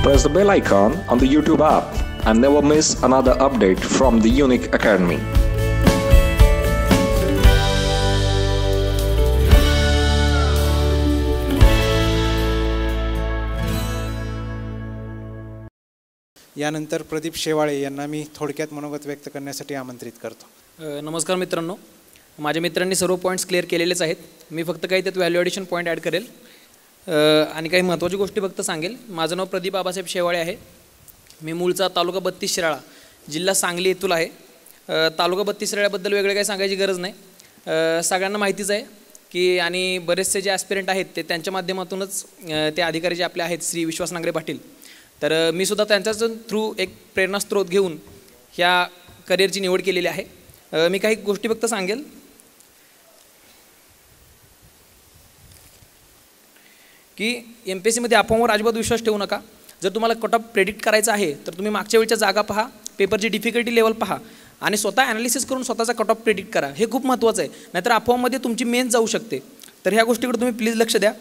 Press the bell icon on the YouTube app and never miss another update from the Unique Academy. यानंतर प्रदीप शेवाळे यांना मी थोडक्यात मनोगत व्यक्त करण्यासाठी आमंत्रित करतो. नमस्कार मित्रांनो, माझ्या मित्रांनी सर्व पॉईंट्स क्लिअर केलेलेच आहेत. मी फक्त काही त्यात व्हॅल्यू ॲडिशन पॉईंट ॲड करेल आणि काही महत्त्वाची गोष्टी फक्त सांगेल. माझं नाव प्रदीप बाबासाहेब शेवाळे आहे. मी मूळचा तालुका 32 शिराळा, जिल्हा सांगली येथून आहे. तालुका 32 शिराळ्याबद्दल वेगळं काही सांगायची गरज नाही, सगळ्यांना माहितीच आहे की आणि बरेचसे जे ॲस्पिरंट आहेत ते त्यांच्या माध्यमातूनच ते अधिकारी जे आपले आहेत श्री विश्वास नांगरे पाटील, तर मी सुद्धा त्यांच्याच थ्रू एक प्रेरणास्त्रोत घेऊन ह्या करिअरची निवड केलेली आहे. मी काही गोष्टी फक्त सांगेल की MPSCमध्ये अफवांवर अजिबात विश्वास ठेवू नका. जर तुम्हाला कट ऑफ प्रेडिक्ट करायचा आहे तर तुम्ही मागच्या वेळच्या जागा पहा, पेपरची डिफिकल्टी लेवल पहा आणि स्वतः ॲनालिसिस करून स्वतःचा कट ऑफ प्रेडिक्ट करा. हे खूप महत्त्वाचं आहे, नाहीतर अफवांमध्ये तुमची मेन जाऊ शकते. तर ह्या गोष्टीकडे तुम्ही प्लीज लक्ष द्या.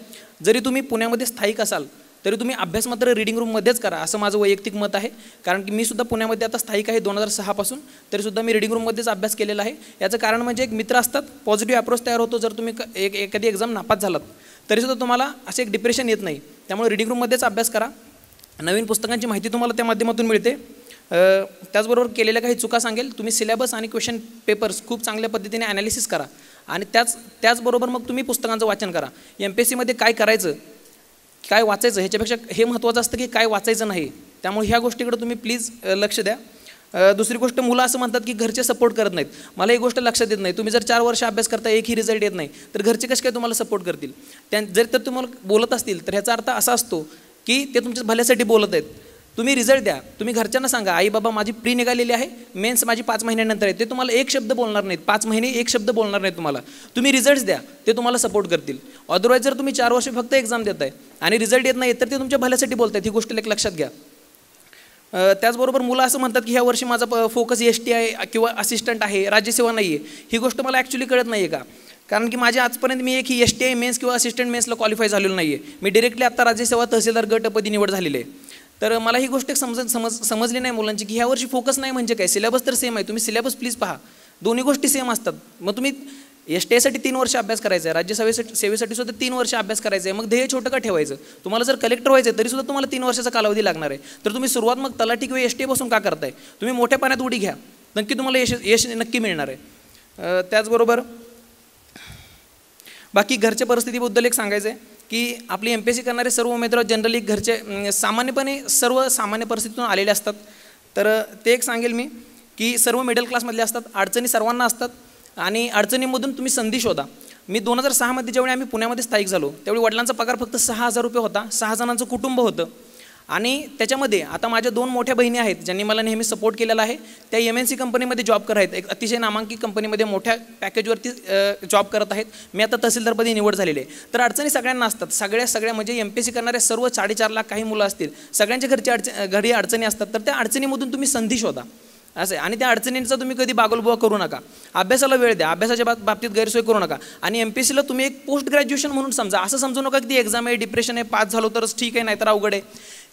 जरी तुम्ही पुण्यामध्ये स्थायिक असाल तरी तुम्ही अभ्यास मात्र रीडिंग रूममध्येच करा, असं माझं वैयक्तिक मत आहे. कारण की मी सुद्धा पुण्यामध्ये आता स्थायिक आहे 2006 पासून, तरीसुद्धा मी रीडिंग रूममध्येच अभ्यास केलेला आहे. याचं कारण म्हणजे एक मित्र असतात, पॉझिटिव्ह अप्रोच तयार होतो. जर तुम्ही एखादी एक्झाम नापास झालात तरीसुद्धा तुम्हाला असे एक डिप्रेशन येत नाही. त्यामुळे रीडिंग रूममध्येच अभ्यास करा. नवीन पुस्तकांची माहिती तुम्हाला त्या माध्यमातून मिळते. त्याचबरोबर केलेल्या काही चुका सांगेल. तुम्ही सिलेबस आणि क्वेश्चन पेपर्स खूप चांगल्या पद्धतीने ॲनालिसिस करा आणि त्याचबरोबर मग तुम्ही पुस्तकांचं वाचन करा. MPSCमध्ये काय करायचं, काय वाचायचं ह्याच्यापेक्षा हे महत्त्वाचं असतं की काय वाचायचं नाही. त्यामुळे ह्या गोष्टीकडे तुम्ही प्लीज लक्ष द्या. दुसरी गोष्ट, मुलं असं म्हणतात की घरचे सपोर्ट करत नाहीत. मला ही गोष्ट लक्षात येत नाही. तुम्ही जर 4 वर्ष अभ्यास करता एकही रिझल्ट येत नाही तर घरचे कसे काय तुम्हाला सपोर्ट करतील? जर तर तुम्हाला बोलत असतील तर ह्याचा अर्थ असा असतो की ते तुमच्या भल्यासाठी बोलत आहेत. तुम्ही रिझल्ट द्या. तुम्ही घरच्यांना सांगा, आई बाबा माझी प्री निघालेली आहे, मेन्स माझी 5 महिन्यानंतर आहे. ते तुम्हाला एक शब्द बोलणार नाहीत, 5 महिने एक शब्द बोलणार नाहीत तुम्हाला. तुम्ही रिझल्ट्स द्या, ते तुम्हाला सपोर्ट करतील. अदरवाईज जर तुम्ही 4 वर्ष फक्त एक्झाम देत आहे आणि रिझल्ट येत नाही तर ते तुमच्या भल्यासाठी बोलत आहेत. ही गोष्ट एक लक्षात घ्या. त्याचबरोबर मुलं असं म्हणतात की ह्या वर्षी माझा फोकस ST आहे किंवा असिस्टंट आहे, राज्यसेवा नाही आहे. ही गोष्ट मला ॲक्च्युली कळत नाही आहे का? कारण की माझ्या आजपर्यंत मी एक ही STI मेन्स किंवा असिस्टंट मेन्सला क्वालिफाय झालेलो नाही आहे. मी डिरेक्टली आत्ता राज्यसेवा तहसीलदार गटपदी निवड झालेली आहे. तर मला ही गोष्ट समजली नाही मुलांची की ह्या वर्षी फोकस नाही म्हणजे काय. सिलेबस तर सेम आहे, तुम्ही सिलेबस प्लीज पहा. दोन्ही गोष्टी सेम असतात. मग तुम्ही STIसाठी 3 वर्ष अभ्यास करायचा आहे, राज्यसेवेसाठी सुद्धा 3 वर्ष अभ्यास करायचा आहे. मग ध्येय छोटं का ठेवायचं? तुम्हाला जर कलेक्टर व्हायचं आहे तरीसुद्धा तुम्हाला 3 वर्षाचा कालावधी लागणार आहे. तर तुम्ही सुरुवात मग तलाठी किंवा STI पासून का करताय? तुम्ही मोठ्या पाण्यात उडी घ्या, नक्की तुम्हाला यश नक्की मिळणार आहे. त्याचबरोबर बाकी घरच्या परिस्थितीबद्दल एक सांगायचं आहे की आपली MPSC करणारे सर्व उमेदवार जनरली घरचे सामान्यपणे सर्व सामान्य परिस्थितीतून आलेले असतात. तर ते एक सांगेल मी की सर्व मिडल क्लासमधले असतात. अडचणी सर्वांना असतात आणि अडचणीमधून तुम्ही संधी शोधा. मी 2006 मध्ये ज्यावेळी आम्ही पुण्यामध्ये स्थायिक झालो त्यावेळी वडिलांचा पगार फक्त 6,000 रुपये होता. 6 जणांचं कुटुंब होतं आणि त्याच्यामध्ये आता माझ्या 2 मोठ्या बहिणी आहेत ज्यांनी मला नेहमी सपोर्ट केलेला आहे. त्या MNC कंपनीमध्ये जॉब करत आहेत, एक अतिशय नामांकित कंपनीमध्ये मोठ्या पॅकेजवरती जॉब करत आहेत. मी आता तहसीलदारपदी निवड झालेली आहे. तर अडचणी सगळ्यांना असतात. सगळ्या म्हणजे MPSC करणाऱ्या सर्व 4.5 लाख काही मुलं असतील, सगळ्यांच्या घरी अडचणी असतात. तर त्या अडचणीमधून तुम्ही संधी शोधा असं आहे. आणि त्या अडचणींचा तुम्ही कधी बागोलबुवा करू नका. अभ्यासाला वेळ द्या, अभ्यासाच्या बाबतीत गैरसोय करू नका. आणि MPSCला तुम्ही एक पोस्ट ग्रॅज्युएशन म्हणून समजा. असं समजू नका की ती एक्झाम आहे, डिप्रेशन आहे, पास झालो तरच ठीक आहे नाहीतर अवघड आहे.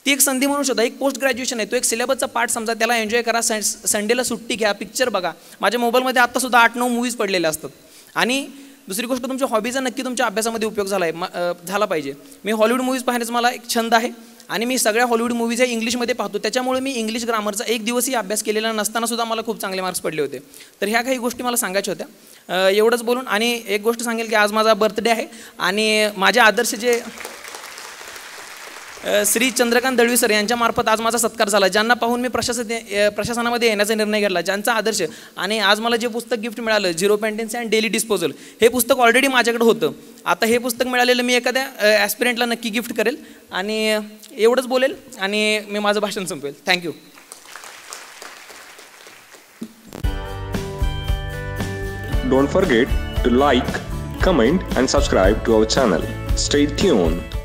ती एक संधी म्हणून शोधा. एक पोस्ट ग्रॅज्युएशन आहे, तो एक सिलेबसचा पार्ट समजा, त्याला एन्जॉय करा. संडेला सुट्टी घ्या, पिक्चर बघा. माझ्या मोबाईलमध्ये आत्तासुद्धा 8-9 मूवीज पडलेले असतात. आणि दुसरी गोष्ट, तुमच्या हॉबीचा नक्की तुमच्या अभ्यासामध्ये उपयोग झाला पाहिजे. मी हॉलिवूड मूवीज पाहण्याचा मला एक छंद आहे आणि मी सगळ्या हॉलिवूड मूवीज हे इंग्लिशमध्ये पाहतो. त्याच्यामुळे मी इंग्लिश ग्रामरचा एक दिवसही अभ्यास केलेला नसतानासुद्धा मला खूप चांगले मार्क्स पडले होते. तर ह्या काही गोष्टी मला सांगायच्या होत्या. एवढंच बोलून आणि एक गोष्ट सांगेल की आज माझा बर्थडे आहे आणि माझे आदर्श जे श्री चंद्रकांत दळवी सर यांच्यामार्फत आज माझा सत्कार झाला, ज्यांना पाहून मी प्रशासनामध्ये येण्याचा निर्णय घेतला, ज्यांचा आदर्श. आणि आज मला जे पुस्तक गिफ्ट मिळालं, झिरो पेंटेन्सी अँड डेली डिस्पोजल, हे पुस्तक ऑलरेडी माझ्याकडे होतं. आता हे पुस्तक मिळालेलं मी एखाद्या ॲस्पिरंटला नक्की गिफ्ट करेल. आणि एवढंच बोलेल आणि मी माझं भाषण संपवेल. Thank you. Don't forget to like, comment and subscribe to our channel. Stay tuned.